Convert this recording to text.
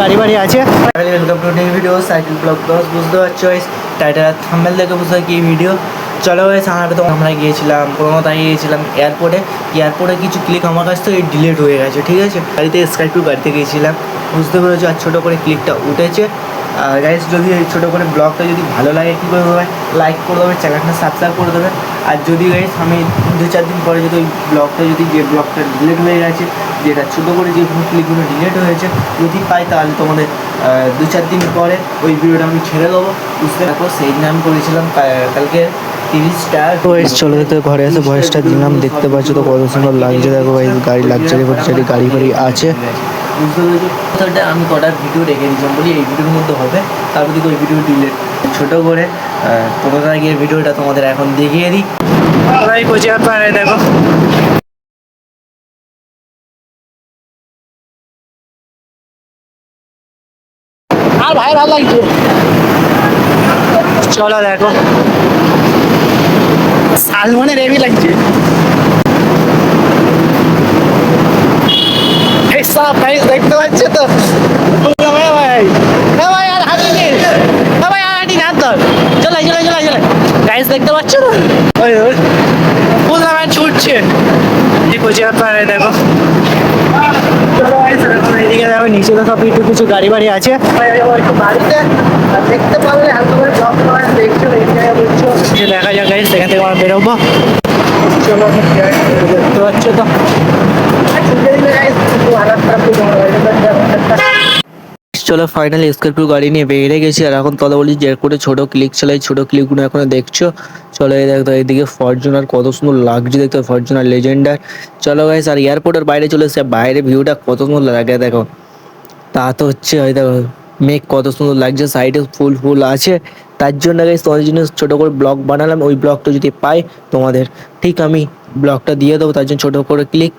গাড়ি বাড়ি আছে। Welcome to new video cycle blog দশ। বুঝতে পারছো টাইটেল থাম্বনেল দেখে বুঝতে কি ভিডিও। চলো গাইস, আমরা গিয়েছিলাম কলকাতায়, গিয়েছিলাম এয়ারপোর্টে কিছু ক্লিক আমার কাছ থেকে ডিলিট হয়ে গেছে। ঠিক আছে, গাড়িতে স্কাইপিউ গাড়িতে গিয়েছিলাম, বুঝতে পেরেছো। আর ছোটো করে ক্লিকটা উঠেছে। আর গাইস, যদি এই ছোটো করে ব্লগটা যদি ভালো লাগে কী করে দেবে, লাইক করে দেবে, চ্যানেলটা সাবস্ক্রাইব করে দেবে। আর যদি গাইস আমি 2-4 দিন পরে যদি ওই ব্লগটা যে ব্লগটা ডিলিট হয়ে গেছে, যেটা ছোটো করে যে ক্লিকগুলো ডিলিট হয়েছে যদি পাই, তাহলে তোমাদের 2-4 দিন পরে ওই ভিডিওটা আমি ছেড়ে দেবো। বুঝতে পারো, সেই দিন আমি করেছিলাম কালকে 30টা। তো এই চলো দেখতে ঘরে এসে ভয়েসটা দিলাম, দেখতে পাচ্ছ তো কত সুন্দর লাগছে। দেখো ভাই গাড়ি লাক্সারি গাড়ি ফাড়ি আছে। বুঝতে পেরেছি, কথাটা আমি কটার ভিডিও রেখে দিয়েছিলাম বলি এই ভিডিওর মধ্যে হবে, তারপর দিকে ওই ভিডিও ডিলিট ছোটো করে কোথায় গিয়ে ভিডিওটা তোমাদের এখন দেখিয়ে দিই। কোচিয়ার পাড়ে দেখো আর ভাই ভালো লাগছে। চলো দেখো সালমনের হেভি লাগছে। এই সব গাইস দেখতে পাচ্ছ তো, ভাই ভাই ভাই আর হাঁটি নে, ভাই আর হাঁটি না তো, চলে চলে চলে চলে গাইস দেখতে পাচ্ছ তো, ওই ওই পুরো ম্যান ছুটছে। এই কোচিয়ার পাড়ে দেখো, এদিকে দেখো নিচে তো সব একটু কিছু গাড়ি বাড়ি আছে। একটু বাড়িতে দেখতে পারলে হালকা করে ব্লক করে দেখছো, দেখা যাক গাইস, সেখান থেকে আমরা বেরোবো। চলো দেখতে পাচ্ছ তো, চলো ফাইনালি স্করপিও গাড়ি নিয়ে বেরিয়ে গেছি। আর এখন তলা বলি যে করে ছোটো ক্লিক চালাই, ছোটো ক্লিকগুলো এখন দেখছো। চলো এই দেখো এইদিকে ফরচুনার কত সুন্দর লাগছে দেখতে, ফরচুনার লেজেন্ডার। চলো গাইস, আর এয়ারপোর্টের বাইরে চলে এসেছে, বাইরে ভিউটা কত সুন্দর লাগে দেখো। তা তো হচ্ছে ওই দেখো মেঘ কত সুন্দর লাগছে, সাইডে ফুল আছে। তার জন্য গাইস তোমাদের জন্য ছোটো করে ব্লগ বানালাম। ওই ব্লগটা যদি পাই তোমাদের, ঠিক আমি ব্লগটা দিয়ে দেবো, তার জন্য ছোটো করে ক্লিক